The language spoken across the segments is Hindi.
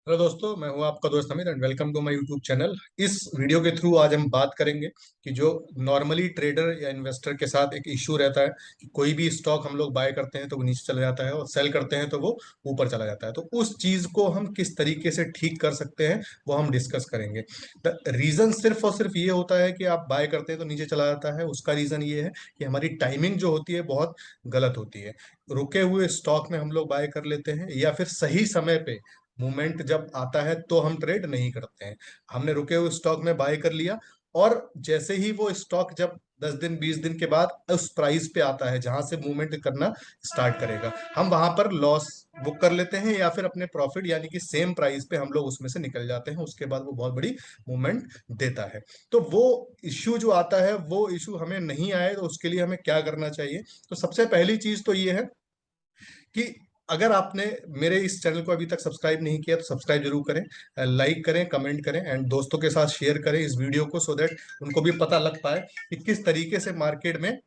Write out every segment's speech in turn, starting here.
हेलो दोस्तों, मैं हूं आपका दोस्त Amit and welcome to my YouTube channel. इस वीडियो के थ्रू आज हम बात करेंगे कि जो नॉर्मली ट्रेडर या इन्वेस्टर के साथ एक इश्यू रहता है कि कोई भी स्टॉक हम लोग बाय करते हैं तो वो नीचे चला जाता है और सेल करते हैं तो वो ऊपर चला जाता है। तो उस चीज को हम किस तरीके से ठीक कर सकते हैं वो हम डिस्कस करेंगे। द रीजन सिर्फ और सिर्फ ये होता है कि आप बाय करते हैं तो नीचे चला जाता है, उसका रीजन ये है कि हमारी टाइमिंग जो होती है बहुत गलत होती है। रुके हुए स्टॉक में हम लोग बाय कर लेते हैं या फिर सही समय पे मूवमेंट जब आता है तो हम ट्रेड नहीं करते हैं। हमने रुके हुए स्टॉक में बाय कर लिया और जैसे ही वो स्टॉक जब 10 दिन 20 दिन के बाद उस प्राइस पे आता है जहां से मूवमेंट करना स्टार्ट करेगा, हम वहां पर लॉस बुक कर लेते हैं या फिर अपने प्रॉफिट यानी कि सेम प्राइस पे हम लोग उसमें से निकल जाते हैं। उसके बाद वो बहुत बड़ी मूवमेंट देता है। तो वो इश्यू जो आता है वो इश्यू हमें नहीं आए तो उसके लिए हमें क्या करना चाहिए। तो सबसे पहली चीज तो ये है कि अगर आपने मेरे इस चैनल को अभी तक सब्सक्राइब नहीं किया तो सब्सक्राइब जरूर करें, लाइक करें, कमेंट करें एंड दोस्तों के साथ शेयर करें इस वीडियो को, सो दैट उनको भी पता लग पाए कि किस तरीके से मार्केट में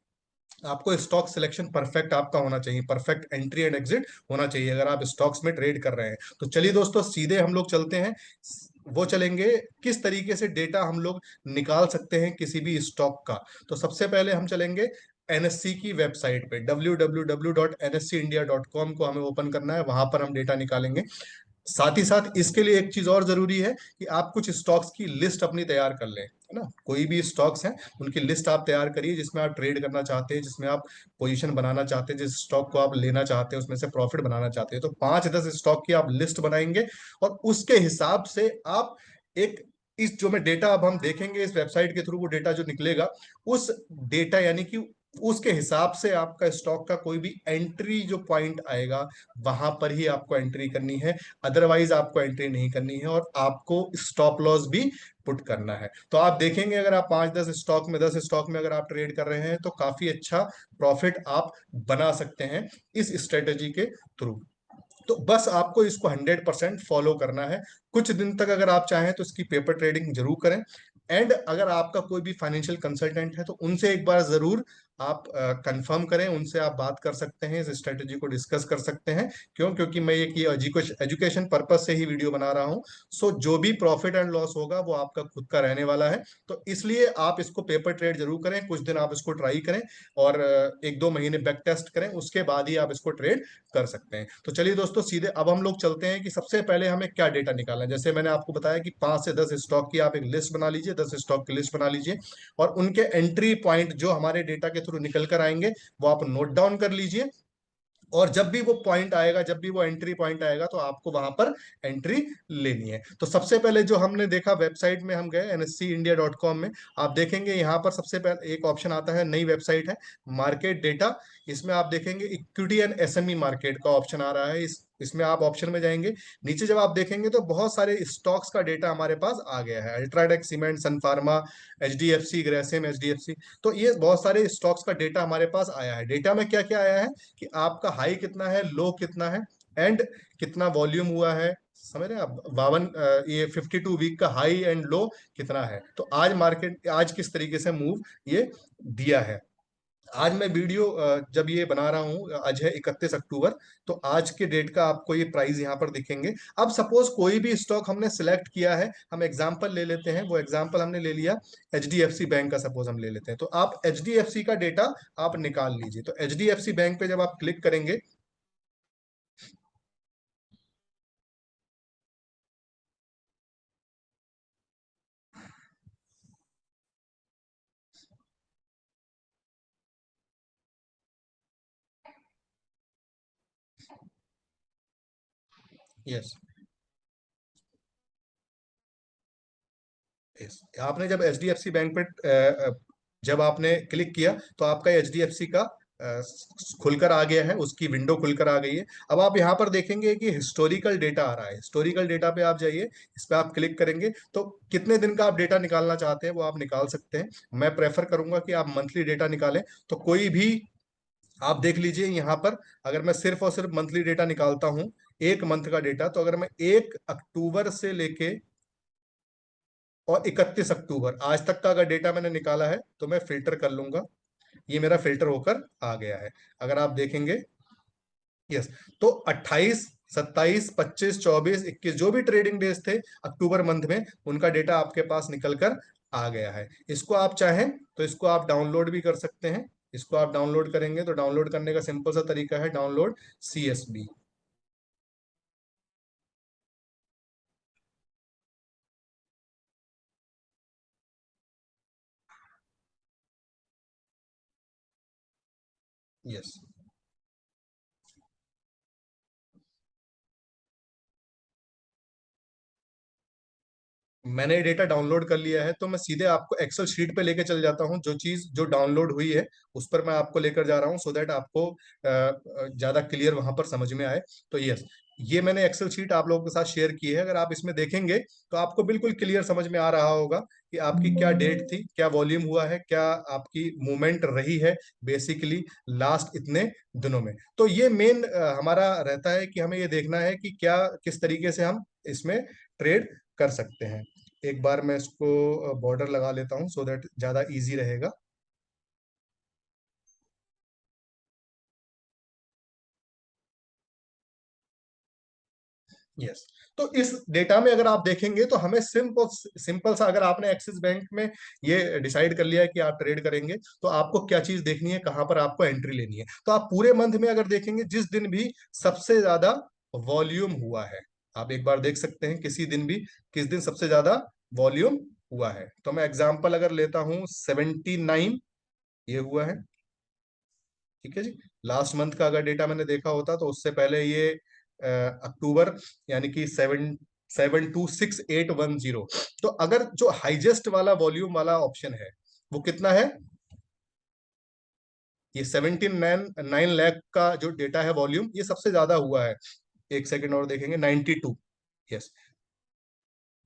आपको स्टॉक सिलेक्शन परफेक्ट आपका होना चाहिए, परफेक्ट एंट्री एंड एग्जिट होना चाहिए अगर आप स्टॉक्स में ट्रेड कर रहे हैं। तो चलिए दोस्तों, सीधे हम लोग चलते हैं। वो चलेंगे किस तरीके से डेटा हम लोग निकाल सकते हैं किसी भी स्टॉक का। तो सबसे पहले हम चलेंगे एनएससी की वेबसाइट पे। www.nscindia.com को हमें ओपन करना है, वहां पर हम डेटा निकालेंगे। साथ ही साथ इसके लिए एक चीज और जरूरी है कि आप कुछ स्टॉक्स की लिस्ट अपनी तैयार कर लें, है ना। कोई भी स्टॉक्स हैं उनकी लिस्ट आप तैयार करिए जिसमें आप ट्रेड करना चाहते हैं, जिसमें आप पोजीशन बनाना चाहते हैं, जिस स्टॉक को आप लेना चाहते हैं उसमें से प्रॉफिट बनाना चाहते हैं। तो 5-10 स्टॉक की आप लिस्ट बनाएंगे और उसके हिसाब से आप एक इस जो में डेटा अब हम देखेंगे इस वेबसाइट के थ्रू, वो डेटा जो निकलेगा उस डेटा यानी कि उसके हिसाब से आपका स्टॉक का कोई भी एंट्री जो पॉइंट आएगा वहां पर ही आपको एंट्री करनी है। अदरवाइज आपको एंट्री नहीं करनी है और आपको स्टॉप लॉस भी पुट करना है। तो आप देखेंगे अगर आप 5-10 स्टॉक में अगर आप ट्रेड कर रहे हैं तो काफी अच्छा प्रॉफिट आप बना सकते हैं इस स्ट्रेटेजी के थ्रू। तो बस आपको इसको 100% फॉलो करना है। कुछ दिन तक अगर आप चाहें तो इसकी पेपर ट्रेडिंग जरूर करें। एंड अगर आपका कोई भी फाइनेंशियल कंसल्टेंट है तो उनसे एक बार जरूर आप कंफर्म करें, उनसे आप बात कर सकते हैं, इस स्ट्रेटेजी को डिस्कस कर सकते हैं। क्यों? क्योंकि मैं एक ये एजुकेशन पर्पज से ही वीडियो बना रहा हूं। सो जो भी प्रॉफिट एंड लॉस होगा वो आपका खुद का रहने वाला है। तो इसलिए आप इसको पेपर ट्रेड जरूर करें, कुछ दिन आप इसको ट्राई करें और 1-2 महीने बैक टेस्ट करें, उसके बाद ही आप इसको ट्रेड कर सकते हैं। तो चलिए दोस्तों, सीधे अब हम लोग चलते हैं कि सबसे पहले हमें क्या डेटा निकालना है। जैसे मैंने आपको बताया कि 5 से 10 स्टॉक की आप एक लिस्ट बना लीजिए, 10 स्टॉक की लिस्ट बना लीजिए और उनके एंट्री पॉइंट जो हमारे डेटा के थ्रू निकल कर आएंगे वो आप नोट डाउन कर लीजिए। और जब भी वो पॉइंट आएगा, जब भी वो एंट्री पॉइंट आएगा तो आपको वहां पर एंट्री लेनी है। तो सबसे पहले जो हमने देखा, वेबसाइट में हम गए nscindia.com में, आप देखेंगे यहाँ पर सबसे पहले एक ऑप्शन आता है, नई वेबसाइट है, मार्केट डेटा। इसमें आप देखेंगे इक्विटी एंड एसएमई मार्केट का ऑप्शन आ रहा है। इसमें आप ऑप्शन में जाएंगे, नीचे जब आप देखेंगे तो बहुत सारे स्टॉक्स का डेटा हमारे पास आ गया है। अल्ट्राटेक सीमेंट, सन फार्मा, एचडीएफसी, ग्रेसिम, एचडीएफसी। तो ये बहुत सारे स्टॉक्स का डेटा हमारे पास आया है। डेटा में क्या क्या आया है कि आपका हाई कितना है, लो कितना है एंड कितना वॉल्यूम हुआ है। समझ रहे हैं आप? 52 ये 52 वीक का हाई एंड लो कितना है। तो आज मार्केट आज किस तरीके से मूव ये दिया है। आज मैं वीडियो जब ये बना रहा हूँ, आज है 31 अक्टूबर। तो आज के डेट का आपको ये प्राइस यहाँ पर दिखेंगे। अब सपोज कोई भी स्टॉक हमने सिलेक्ट किया है, हम एग्जांपल ले लेते हैं। वो एग्जांपल हमने ले लिया एचडीएफसी बैंक का, सपोज हम ले लेते हैं। तो आप एचडीएफसी का डेटा आप निकाल लीजिए। तो एचडीएफसी बैंक पे जब आप क्लिक करेंगे, यस यस, आपने जब एचडीएफसी बैंक पे जब आपने क्लिक किया तो आपका एचडीएफसी का खुलकर आ गया है, उसकी विंडो खुलकर आ गई है। अब आप यहाँ पर देखेंगे कि हिस्टोरिकल डेटा आ रहा है। हिस्टोरिकल डेटा पे आप जाइए, इस पे आप क्लिक करेंगे तो कितने दिन का आप डेटा निकालना चाहते हैं वो आप निकाल सकते हैं। मैं प्रेफर करूंगा कि आप मंथली डेटा निकालें। तो कोई भी आप देख लीजिए यहाँ पर, अगर मैं सिर्फ और सिर्फ मंथली डेटा निकालता हूँ, एक मंथ का डेटा, तो अगर मैं 1 अक्टूबर से लेके और 31 अक्टूबर आज तक का अगर डेटा मैंने निकाला है तो मैं फिल्टर कर लूंगा। ये मेरा फिल्टर होकर आ गया है। अगर आप देखेंगे, यस, तो 28 27, 25, 24, 21 जो भी ट्रेडिंग डेज थे अक्टूबर मंथ में, उनका डेटा आपके पास निकल कर आ गया है। इसको आप चाहें तो इसको आप डाउनलोड भी कर सकते हैं। इसको आप डाउनलोड करेंगे तो डाउनलोड करने का सिंपल सा तरीका है डाउनलोड CSV। यस, मैंने डेटा डाउनलोड कर लिया है, तो मैं सीधे आपको एक्सेल शीट पे लेके चल जाता हूँ। जो चीज जो डाउनलोड हुई है उस पर मैं आपको लेकर जा रहा हूँ, सो दैट आपको ज्यादा क्लियर वहां पर समझ में आए। तो यस, ये मैंने एक्सेल शीट आप लोगों के साथ शेयर की है। अगर आप इसमें देखेंगे तो आपको बिल्कुल क्लियर समझ में आ रहा होगा कि आपकी क्या डेट थी, क्या वॉल्यूम हुआ है, क्या आपकी मूवमेंट रही है बेसिकली लास्ट इतने दिनों में। तो ये मेन हमारा रहता है कि हमें ये देखना है कि क्या किस तरीके से हम इसमें ट्रेड कर सकते हैं। एक बार मैं इसको बॉर्डर लगा लेता हूं सो दैट ज्यादा इजी रहेगा। यस, तो इस डेटा में अगर आप देखेंगे तो हमें सिंपल सिंपल सा, अगर आपने एक्सिस बैंक में ये डिसाइड कर लिया है कि आप ट्रेड करेंगे, तो आपको क्या चीज देखनी है, कहां पर आपको एंट्री लेनी है। तो आप पूरे मंथ में अगर देखेंगे, जिस दिन भी सबसे ज्यादा वॉल्यूम हुआ है, आप एक बार देख सकते हैं किसी दिन भी किस दिन सबसे ज्यादा वॉल्यूम हुआ है। तो मैं एग्जांपल अगर लेता हूं 79, ये हुआ है। ठीक है जी, लास्ट मंथ का अगर डेटा मैंने देखा होता तो उससे पहले ये अक्टूबर, यानी कि 726810। तो अगर जो हाईजेस्ट वाला वॉल्यूम वाला ऑप्शन है वो कितना है, ये 79 लाख का जो डेटा है वॉल्यूम, ये सबसे ज्यादा हुआ है। एक सेकंड और देखेंगे, 92। यस,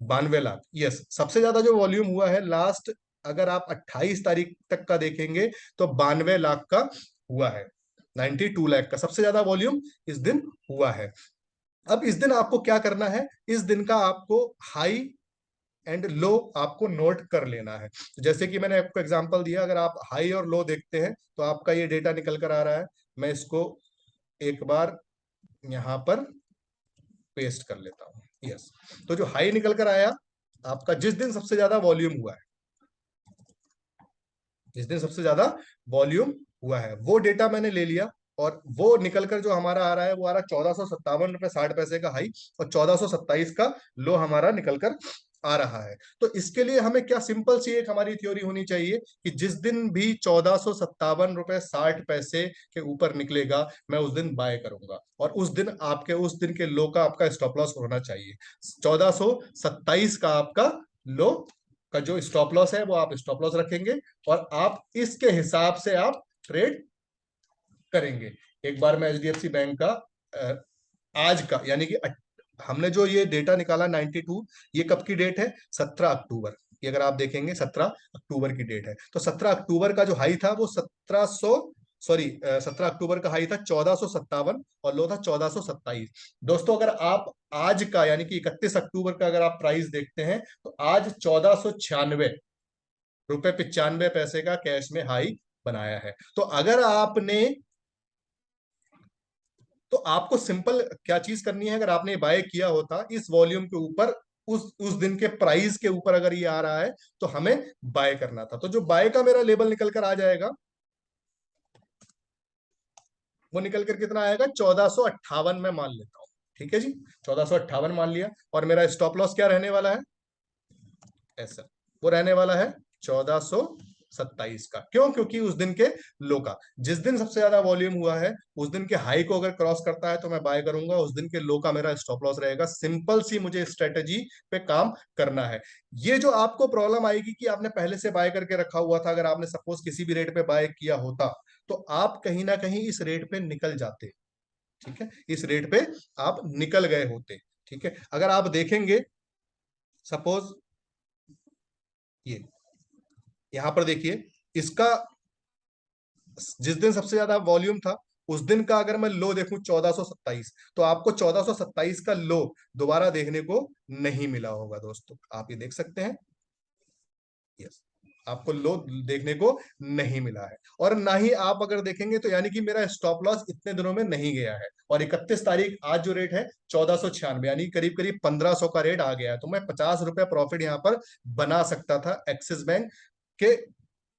92 लाख। यस, सबसे ज्यादा जो वॉल्यूम हुआ है लास्ट, अगर आप 28 तारीख तक का देखेंगे तो 92 लाख का हुआ है। 92 लाख का सबसे ज्यादा वॉल्यूम इस दिन हुआ है। अब इस दिन आपको क्या करना है, इस दिन का आपको हाई एंड लो आपको नोट कर लेना है। जैसे कि मैंने आपको एग्जांपल दिया, अगर आप हाई और लो देखते हैं तो आपका ये डेटा निकल कर आ रहा है। मैं इसको एक बार यहां पर पेस्ट कर लेता हूं। यस, तो जो हाई निकल कर आया आपका, जिस दिन सबसे ज्यादा वॉल्यूम हुआ है, जिस दिन सबसे ज्यादा वॉल्यूम हुआ है वो डेटा मैंने ले लिया, और वो निकलकर जो हमारा आ रहा है वो आ रहा है 1457 रुपए 60 पैसे का हाई, और 1427 का लो हमारा निकलकर आ रहा है। तो इसके लिए हमें क्या, सिंपल सी एक हमारी थ्योरी होनी चाहिए कि जिस दिन भी 1457 रुपए 60 पैसे के ऊपर निकलेगा, मैं उस दिन बाय करूंगा, और उस दिन आपके उस दिन के लो का आपका स्टॉप लॉस होना चाहिए 1427 का आपका लो का जो स्टॉप लॉस है वो आप स्टॉप लॉस रखेंगे, और आप इसके हिसाब से आप ट्रेड करेंगे। एक बार मैं HDFC बैंक का आज का, यानी कि हमने जो ये डेटा निकाला 92, ये कब की डेट है, 17 अक्टूबर। ये अगर आप देखेंगे 17 अक्टूबर की डेट है। तो 17 अक्टूबर का जो हाई था वो 17 अक्टूबर का हाई था 1457, और लो था 1427। दोस्तों, अगर आप आज का यानी कि 31 अक्टूबर का अगर आप प्राइस देखते हैं तो आज 1496 रुपए 95 पैसे का कैश में हाई बनाया है। तो अगर आपने, तो आपको सिंपल क्या चीज करनी है, अगर आपने बाय किया होता इस वॉल्यूम के ऊपर, उस दिन के प्राइस के ऊपर अगर ये आ रहा है, तो हमें बाय करना था। तो जो बाय का मेरा लेवल निकल कर आ जाएगा, वो निकल कर कितना आएगा, 1458 में मान लेता हूं। ठीक है जी, 1458 मान लिया, और मेरा स्टॉप लॉस क्या रहने वाला है, ऐसा, वो रहने वाला है 1427 का। क्यों, क्योंकि उस दिन के लो का, जिस दिन सबसे ज्यादा वॉल्यूम हुआ है उस दिन के हाई को अगर क्रॉस करता है तो मैं बाय करूंगा, उस दिन के लो का मेरा स्टॉप लॉस रहेगा। सिंपल सी मुझे स्ट्रेटेजी पे काम करना है। ये जो आपको प्रॉब्लम आएगी कि आपने पहले से बाय करके रखा हुआ था, अगर आपने सपोज किसी भी रेट पे बाय किया होता तो आप कहीं ना कहीं इस रेट पे निकल जाते। ठीक है, इस रेट पे आप निकल गए होते। ठीक है, अगर आप देखेंगे, सपोज ये यहां पर देखिए, इसका जिस दिन सबसे ज्यादा वॉल्यूम था उस दिन का अगर मैं लो देखूं 1427, तो आपको 1427 का लो दोबारा देखने को नहीं मिला होगा। दोस्तों, आप ये देख सकते हैं। यस, आपको लो देखने को नहीं मिला है। और ना ही आप अगर देखेंगे तो यानी कि मेरा स्टॉप लॉस इतने दिनों में नहीं गया है। और 31 तारीख आज जो रेट है 1496, यानी करीब करीब 1500 का रेट आ गया है। तो मैं 50 रुपए प्रॉफिट यहाँ पर बना सकता था एक्सिस बैंक के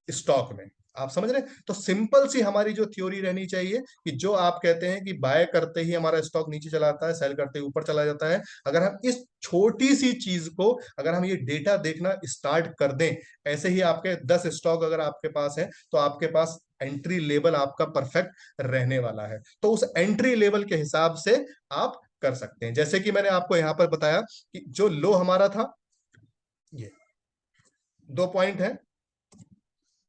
स्टॉक में। आप समझ रहे हैं? तो सिंपल सी हमारी जो थ्योरी रहनी चाहिए कि जो आप कहते हैं कि बाय करते ही हमारा स्टॉक नीचे चला आता है, सेल करते ही ऊपर चला जाता है, अगर हम इस छोटी सी चीज को, अगर हम ये डेटा देखना स्टार्ट कर दें, ऐसे ही आपके 10 स्टॉक अगर आपके पास है तो आपके पास एंट्री लेवल आपका परफेक्ट रहने वाला है। तो उस एंट्री लेवल के हिसाब से आप कर सकते हैं। जैसे कि मैंने आपको यहां पर बताया कि जो लो हमारा था, ये 2 पॉइंट है,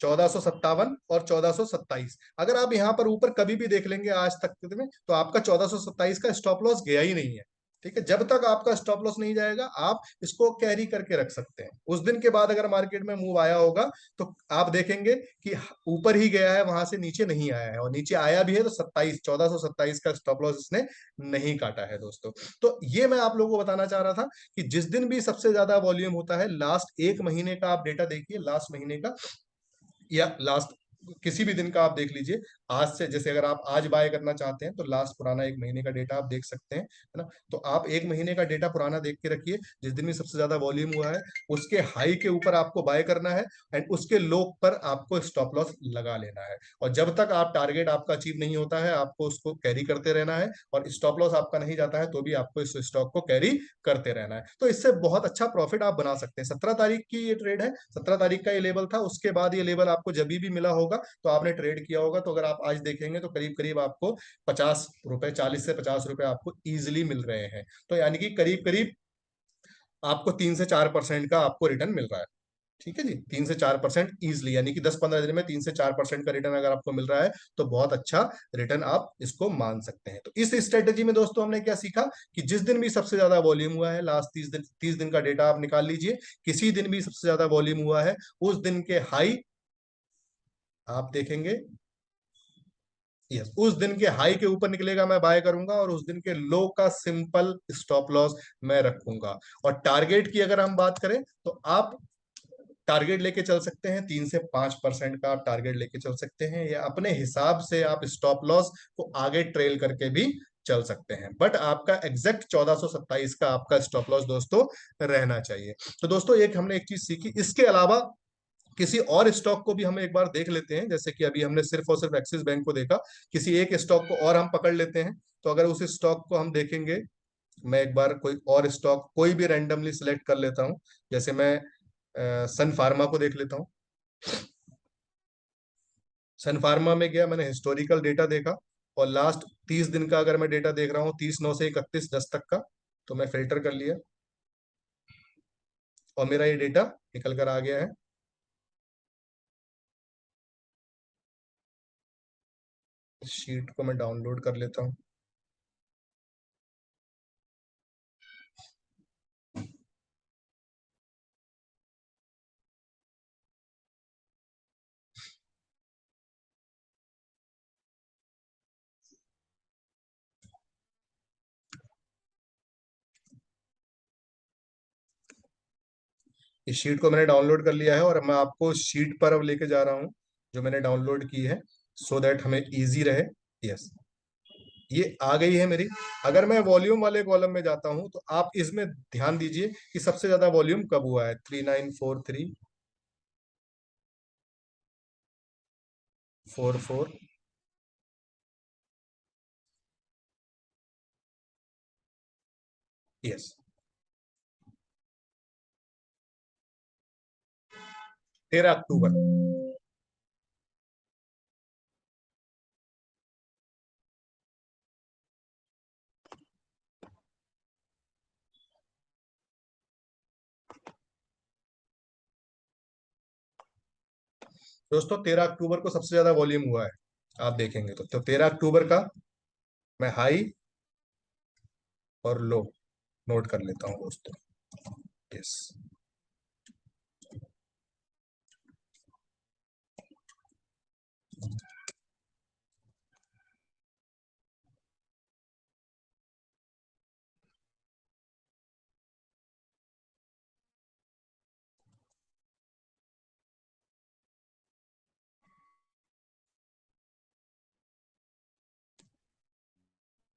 1457 और 1427। अगर आप यहां पर ऊपर कभी भी देख लेंगे आज तक में, तो आपका 1427 का स्टॉप लॉस गया ही नहीं है। ठीक है, जब तक आपका स्टॉप लॉस नहीं जाएगा आप इसको कैरी करके रख सकते हैं। उस दिन के बाद अगर मार्केट में मूव आया होगा तो आप देखेंगे कि ऊपर ही गया है, वहां से नीचे नहीं आया है, और नीचे आया भी है तो 1427 का स्टॉप लॉस इसने नहीं काटा है दोस्तों। तो ये मैं आप लोगों को बताना चाह रहा था कि जिस दिन भी सबसे ज्यादा वॉल्यूम होता है, लास्ट 1 महीने का आप डेटा देखिए, लास्ट महीने का या लास्ट किसी भी दिन का आप देख लीजिए। आज से जैसे अगर आप आज बाय करना चाहते हैं तो लास्ट पुराना 1 महीने का डेटा आप देख सकते हैं, है ना? तो आप 1 महीने का डेटा पुराना देख के रखिए, जिस दिन भी सबसे ज्यादा वॉल्यूम हुआ है उसके हाई के ऊपर आपको बाय करना है, एंड उसके लो पर आपको स्टॉप लॉस लगा लेना है। और जब तक आप टारगेट आपका अचीव नहीं होता है, आपको उसको कैरी करते रहना है, और स्टॉप लॉस आपका नहीं जाता है तो भी आपको इस स्टॉक को कैरी करते रहना है। तो इससे बहुत अच्छा प्रॉफिट आप बना सकते हैं। 17 तारीख की ये ट्रेड है, 17 तारीख का ये लेवल था, उसके बाद ये लेवल आपको जब भी मिला होगा तो आपने ट्रेड किया होगा, तो अगर आप आज देखेंगे तो करीब करीब आपको 50 रुपए, 40 से 50 रुपए आपको इजिली मिल रहे हैं। तो यानी कि करीब करीब आपको 3 से 4% का आपको रिटर्न मिल रहा है। ठीक है जी, 3 से 4% इजिली, यानी कि 10-15 दिन में 3 से 4% का रिटर्न अगर आपको मिल रहा है तो बहुत अच्छा रिटर्न आप इसको मान सकते हैं। तो इस स्ट्रेटेजी में दोस्तों हमने क्या सीखा कि जिस दिन भी सबसे ज्यादा वॉल्यूम हुआ है, लास्ट 30 दिन, 30 दिन का डेटा आप निकाल लीजिए, किसी दिन भी सबसे ज्यादा वॉल्यूम हुआ है, उस दिन के हाई आप देखेंगे, यस, उस दिन के हाई के ऊपर निकलेगा मैं बाय करूंगा, और उस दिन के लो का सिंपल स्टॉप लॉस मैं रखूंगा। और टारगेट की अगर हम बात करें तो आप टारगेट लेके चल सकते हैं, 3 से 5% का आप टारगेट लेके चल सकते हैं, या अपने हिसाब से आप स्टॉप लॉस को आगे ट्रेल करके भी चल सकते हैं, बट आपका एग्जैक्ट 1427 का आपका स्टॉप लॉस दोस्तों रहना चाहिए। तो दोस्तों एक हमने एक चीज सीखी, इसके अलावा किसी और स्टॉक को भी हम एक बार देख लेते हैं। जैसे कि अभी हमने सिर्फ और सिर्फ एक्सिस बैंक को देखा, किसी एक स्टॉक को और हम पकड़ लेते हैं। तो अगर उस स्टॉक को हम देखेंगे, मैं एक बार कोई और स्टॉक कोई भी रैंडमली सिलेक्ट कर लेता हूं। जैसे मैं सन फार्मा को देख लेता हूं। सन फार्मा में गया, मैंने हिस्टोरिकल डेटा देखा, और लास्ट 30 दिन का अगर मैं डेटा देख रहा हूँ, 30/9 से 31/10 तक का, तो मैं फिल्टर कर लिया और मेरा ये डेटा निकल कर आ गया है। इस शीट को मैं डाउनलोड कर लेता हूँ। इस शीट को मैंने डाउनलोड कर लिया है, और मैं आपको शीट पर अब लेके जा रहा हूँ जो मैंने डाउनलोड की है, सो दैट हमें इजी रहे। यस, ये आ गई है मेरी। अगर मैं वॉल्यूम वाले कॉलम में जाता हूं तो आप इसमें ध्यान दीजिए कि सबसे ज्यादा वॉल्यूम कब हुआ है, 394344। यस, 13 अक्टूबर। दोस्तों 13 अक्टूबर को सबसे ज्यादा वॉल्यूम हुआ है, आप देखेंगे तो 13 अक्टूबर का मैं हाई और लो नोट कर लेता हूँ दोस्तों। Yes,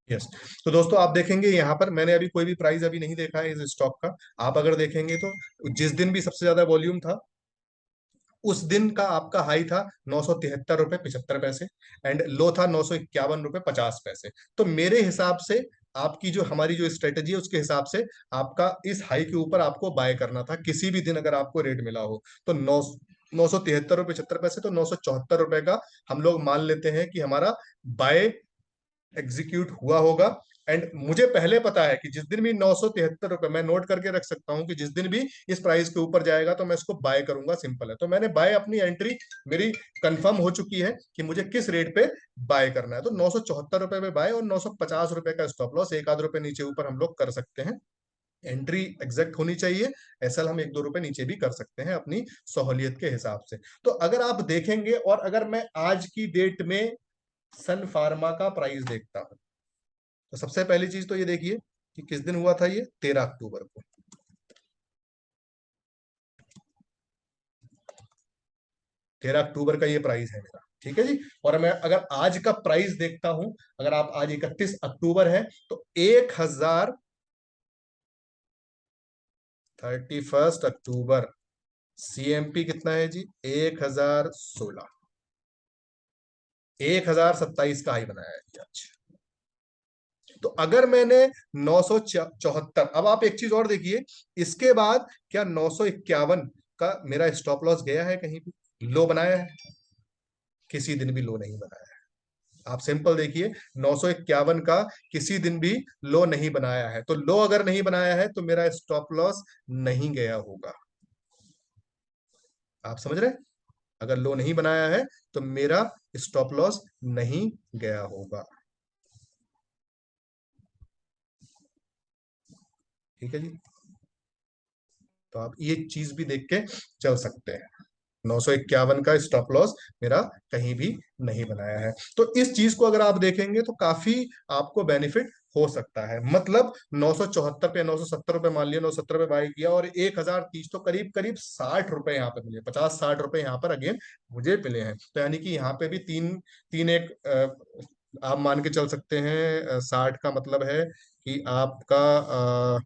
yes. तो दोस्तों आप देखेंगे यहाँ पर मैंने अभी कोई भी प्राइस अभी नहीं देखा है इस स्टॉक का। आप अगर देखेंगे तो जिस दिन भी सबसे ज्यादा वॉल्यूम था उस दिन का आपका हाई था 973 रुपये 75 पैसे, एंड लो था 951 रुपये 50 पैसे। तो मेरे हिसाब से आपकी जो हमारी जो स्ट्रेटेजी है उसके हिसाब से आपका इस हाई के ऊपर आपको बाय करना था किसी भी दिन अगर आपको रेट मिला हो। तो 973 रुपये 75 पैसे, तो 974 रुपए का हम लोग मान लेते हैं कि हमारा बाय एग्जीक्यूट हुआ होगा। एंड मुझे पहले पता है कि जिस दिन भी 973 रुपये, मैं नोट करके रख सकता हूं कि जिस दिन भी इस प्राइस के ऊपर जाएगा तो मैं इसको बाय करूंगा, सिंपल है। तो मैंने बाय अपनी एंट्री मेरी कंफर्म हो चुकी है कि मुझे किस रेट पे बाय करना है। तो 974 रुपये पे बाय, और 950 रुपये का स्टॉप लॉस, एक आध रुपए नीचे ऊपर हम लोग कर सकते हैं। एंट्री एग्जैक्ट होनी चाहिए। एसएल हम एक दो रुपए नीचे भी कर सकते हैं अपनी सहूलियत के हिसाब से। तो अगर आप देखेंगे, और अगर मैं आज की डेट में सन फार्मा का प्राइस देखता हूं, तो सबसे पहली चीज तो ये देखिए कि किस दिन हुआ था, ये 13 अक्टूबर को। 13 अक्टूबर का ये प्राइस है मेरा, ठीक है जी। और मैं अगर आज का प्राइस देखता हूं, अगर आप आज 31 अक्टूबर है, तो 31 अक्टूबर सीएमपी कितना है जी, 1016, 1027 का हाई बनाया है जी आज। तो अगर मैंने 974, अब आप एक चीज और देखिए, इसके बाद क्या 951 का मेरा स्टॉप लॉस गया है कहीं भी, लो बनाया है? किसी दिन भी लो नहीं बनाया है। आप सिंपल देखिए, 951 का किसी दिन भी लो नहीं बनाया है। तो लो अगर नहीं बनाया है तो मेरा स्टॉप लॉस नहीं गया होगा। आप समझ रहे हैं? अगर लो नहीं बनाया है तो मेरा स्टॉप लॉस नहीं गया होगा। ठीक है जी। तो आप ये चीज भी देख के चल सकते हैं। 951 का स्टॉप लॉस मेरा कहीं भी नहीं बनाया है। तो इस चीज को अगर आप देखेंगे तो काफी आपको बेनिफिट हो सकता है। मतलब 974 पे 970 रुपए मान लिया, 970 रुपए बाय किया, और 1030, तो करीब करीब 60 रुपए यहाँ पे मिले, 50-60 रुपए यहाँ पर अगेन मुझे मिले हैं। तो यानी कि यहाँ पे भी तीन तीन एक आप मान के चल सकते हैं, 60 का मतलब है कि आपका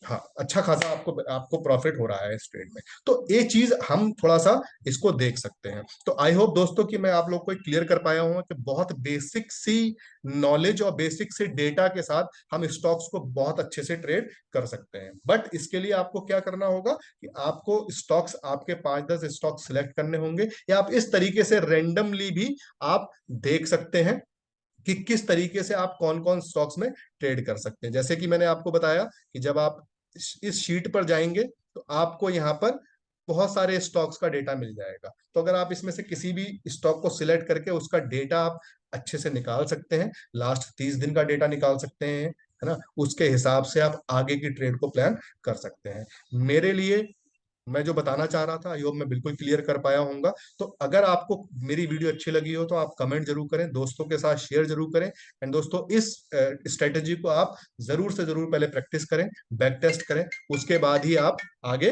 हाँ, अच्छा खासा आपको आपको प्रॉफिट हो रहा है इस ट्रेड में। तो ये चीज हम थोड़ा सा इसको देख सकते हैं। तो आई होप दोस्तों कि मैं आप लोग को क्लियर कर पाया हूँ कि बहुत बेसिक सी नॉलेज और बेसिक से डेटा के साथ हम स्टॉक्स को बहुत अच्छे से ट्रेड कर सकते हैं। बट इसके लिए आपको क्या करना होगा कि आपको स्टॉक्स, आपके 5-10 स्टॉक सिलेक्ट करने होंगे, या आप इस तरीके से रेंडमली भी आप देख सकते हैं कि किस तरीके से आप कौन कौन स्टॉक्स में ट्रेड कर सकते हैं। जैसे कि मैंने आपको बताया कि जब आप इस शीट पर जाएंगे तो आपको यहाँ पर बहुत सारे स्टॉक्स का डेटा मिल जाएगा। तो अगर आप इसमें से किसी भी स्टॉक को सिलेक्ट करके उसका डेटा आप अच्छे से निकाल सकते हैं, लास्ट 30 दिन का डेटा निकाल सकते हैं, है ना, उसके हिसाब से आप आगे की ट्रेड को प्लान कर सकते हैं। मेरे लिए मैं जो बताना चाह रहा था, आई होप मैं बिल्कुल क्लियर कर पाया हूँगा। तो अगर आपको मेरी वीडियो अच्छी लगी हो तो आप कमेंट जरूर करें, दोस्तों के साथ शेयर जरूर करें। एंड दोस्तों इस स्ट्रेटेजी को आप जरूर से जरूर पहले प्रैक्टिस करें, बैक टेस्ट करें, उसके बाद ही आप आगे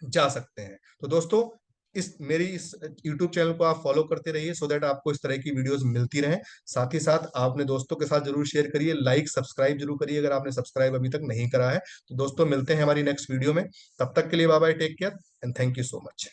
जा सकते हैं। तो दोस्तों इस YouTube चैनल को आप फॉलो करते रहिए, सो दैट आपको इस तरह की वीडियोस मिलती रहें। साथ ही साथ आप अपने दोस्तों के साथ जरूर शेयर करिए, लाइक सब्सक्राइब जरूर करिए अगर आपने सब्सक्राइब अभी तक नहीं करा है। तो दोस्तों मिलते हैं हमारी नेक्स्ट वीडियो में, तब तक के लिए bye bye, take care and thank you so much.